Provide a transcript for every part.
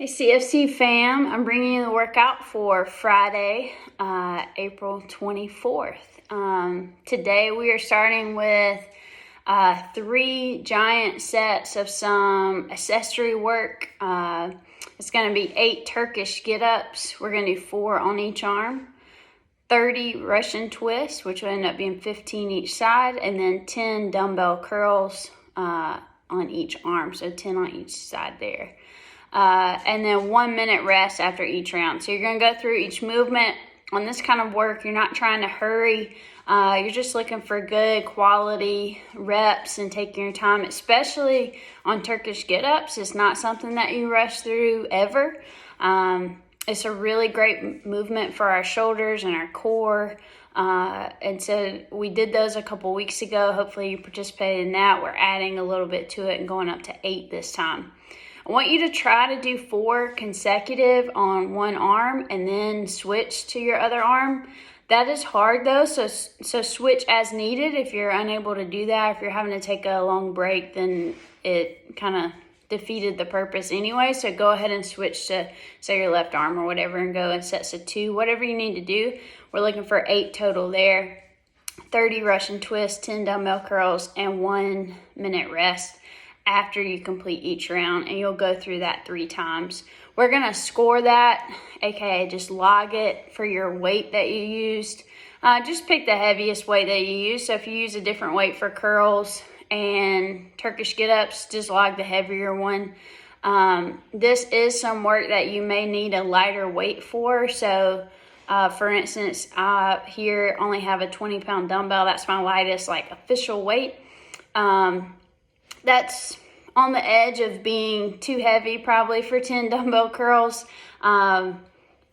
Hey CFC fam, I'm bringing you the workout for Friday, April 24th. Today we are starting with 3 giant sets of some accessory work. It's going to be 8 Turkish get-ups. We're going to do 4 on each arm, 30 Russian twists, which will end up being 15 each side, and then 10 dumbbell curls on each arm, so 10 on each side there. And then 1 minute rest after each round. So you're going to go through each movement. On this kind of work, you're not trying to hurry. You're just looking for good quality reps and taking your time, especially on Turkish get-ups. It's not something that you rush through ever. It's a really great movement for our shoulders and our core. And so we did those a couple weeks ago. Hopefully you participated in that. We're adding a little bit to it and going up to 8 this time. I want you to try to do 4 consecutive on one arm and then switch to your other arm. That is hard though, so switch as needed. If you're unable to do that, if you're having to take a long break, then it kind of defeated the purpose anyway. So go ahead and switch to, say, your left arm or whatever, and go in sets of 2, whatever you need to do. We're looking for 8 total there. 30 Russian twists, 10 dumbbell curls, and 1 minute rest after you complete each round, and you'll go through that 3 times. We're gonna score that, aka just log it for your weight that you used. Just pick the heaviest weight that you use. So if you use a different weight for curls and Turkish get-ups, just log the heavier one. This is some work that you may need a lighter weight for. So for instance, I here only have a 20-pound dumbbell. That's my lightest official weight. That's on the edge of being too heavy probably for 10 dumbbell curls.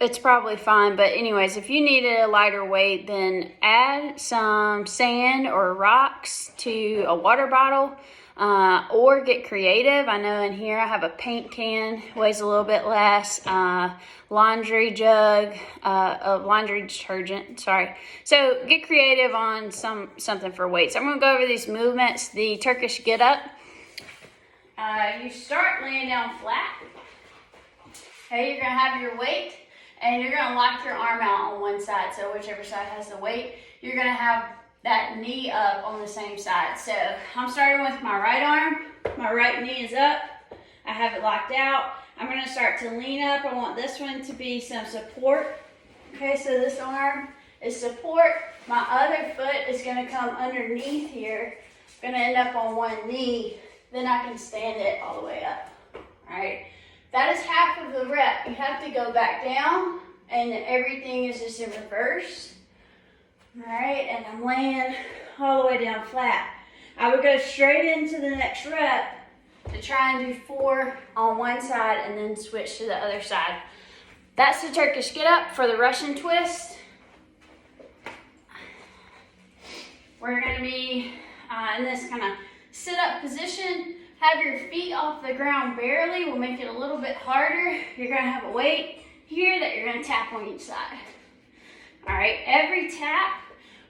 It's probably fine, but anyways, if you needed a lighter weight, then add some sand or rocks to a water bottle, or get creative. I know in here I have a paint can, weighs a little bit less, laundry jug, laundry detergent, sorry. So get creative on something for weights. I'm gonna go over these movements. The Turkish get up. You start laying down flat. Okay, you're gonna have your weight and you're gonna lock your arm out on one side. So whichever side has the weight, you're gonna have that knee up on the same side. So I'm starting with my right arm. My right knee is up. I have it locked out. I'm gonna start to lean up. I want this one to be some support. Okay, so this arm is support. My other foot is gonna come underneath here. I'm gonna end up on one knee. Then I can stand it all the way up. All right, that is half of the rep. You have to go back down and everything is just in reverse. All right, and I'm laying all the way down flat. I would go straight into the next rep to try and do 4 on one side and then switch to the other side. That's the Turkish get up. For the Russian twist, we're gonna be in this kind of sit up position. Have your feet off the ground barely. We'll make it a little bit harder. You're gonna have a weight here that you're gonna tap on each side. All right, every tap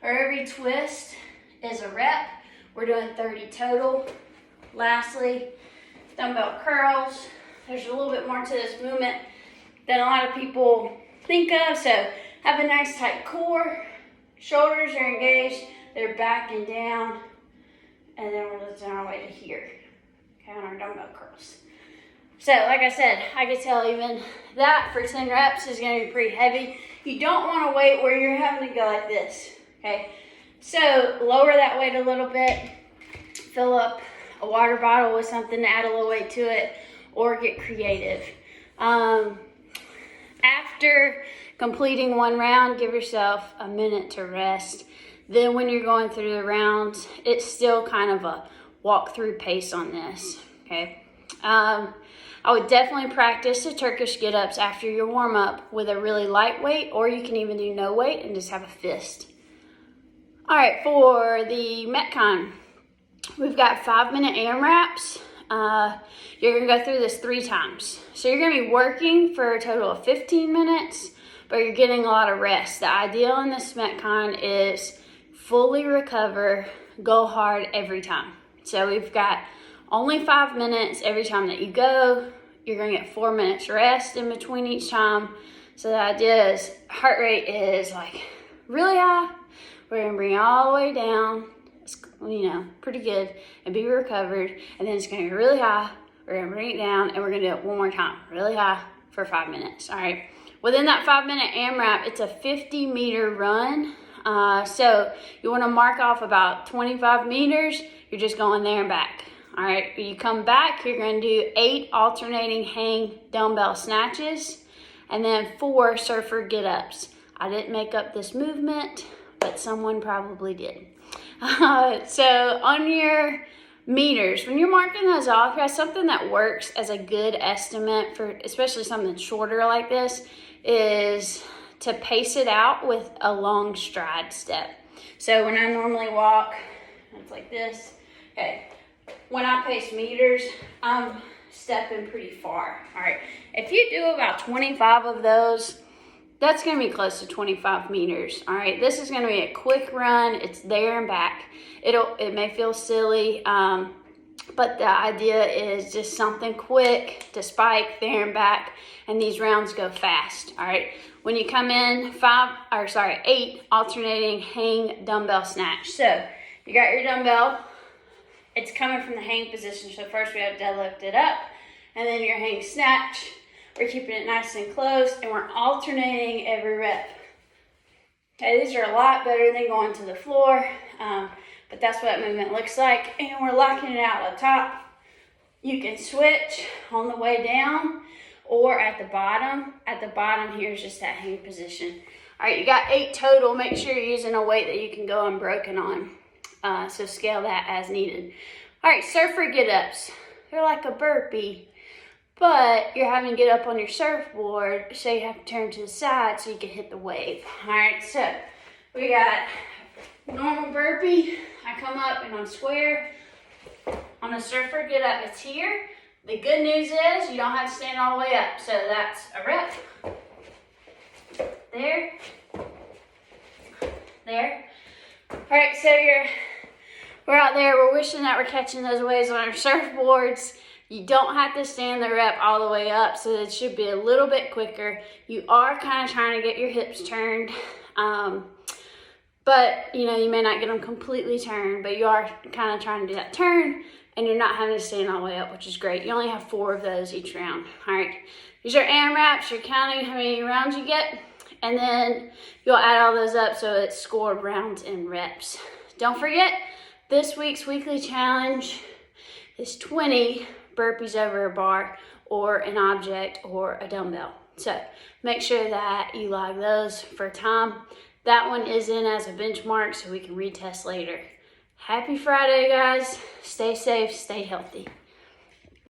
or every twist is a rep. We're doing 30 total. Lastly, dumbbell curls. There's a little bit more to this movement than a lot of people think of. So have a nice tight core. Shoulders are engaged. They're backing down. And then we're lifting our way to here, okay, on our dumbbell curls. So like I said, I could tell even that for 10 reps is gonna be pretty heavy. You don't wanna wait where you're having to go like this, okay? So lower that weight a little bit, fill up a water bottle with something to add a little weight to it, or get creative. After completing one round, give yourself a minute to rest. Then when you're going through the rounds, it's still kind of a walk-through pace on this, okay? I would definitely practice the Turkish get-ups after your warm-up with a really light weight, or you can even do no weight and just have a fist. All right, for the Metcon, we've got 5-minute AMRAPs. You're gonna go through this 3 times. So you're gonna be working for a total of 15 minutes, but you're getting a lot of rest. The ideal in this Metcon is fully recover, go hard every time. So we've got only 5 minutes every time that you go. You're gonna get 4 minutes rest in between each time. So the idea is heart rate is like really high. We're gonna bring it all the way down, you know, pretty good, and be recovered. And then it's gonna get really high. We're gonna bring it down, and we're gonna do it one more time, really high for 5 minutes. All right. Within that 5-minute AMRAP, it's a 50-meter run. So you want to mark off about 25 meters. You're just going there and back. All right. When you come back, you're going to do 8 alternating hang dumbbell snatches, and then 4 surfer get-ups. I didn't make up this movement, but someone probably did. So on your meters, when you're marking those off, guys, something that works as a good estimate for especially something shorter like this is to pace it out with a long stride step. So when I normally walk, it's like this. Okay, when I pace meters, I'm stepping pretty far. All right, if you do about 25 of those, that's gonna be close to 25 meters. All right, this is gonna be a quick run. It's there and back. It may feel silly, but the idea is just something quick to spike there and back, and these rounds go fast. All right, when you come in, 8 alternating hang dumbbell snatch. So you got your dumbbell, it's coming from the hang position. So first we have deadlift it up, and then your hang snatch. We're keeping it nice and close, and we're alternating every rep. Okay, these are a lot better than going to the floor, but that's what that movement looks like. And we're locking it out up top. You can switch on the way down or at the bottom. At the bottom, here's just that hang position. All right, you got 8 total. Make sure you're using a weight that you can go unbroken on. So scale that as needed. All right, surfer get-ups. They're like a burpee, but you're having to get up on your surfboard, so you have to turn to the side so you can hit the wave. All right, so we got normal burpee. I come up and I'm square. On the surfer get up, it's here. The good news is you don't have to stand all the way up. So that's a rep. There. There. All right, so we're out there. We're wishing that we're catching those waves on our surfboards. You don't have to stand the rep all the way up, so it should be a little bit quicker. You are kind of trying to get your hips turned, but you know, you may not get them completely turned, but you are kind of trying to do that turn, and you're not having to stand all the way up, which is great. You only have 4 of those each round. All right, these are AMRAPs. You're counting how many rounds you get, and then you'll add all those up so it's scored rounds and reps. Don't forget, this week's weekly challenge is 20 burpees over a bar or an object or a dumbbell. So make sure that you log those for time. That one is in as a benchmark so we can retest later. Happy Friday, guys. Stay safe, stay healthy.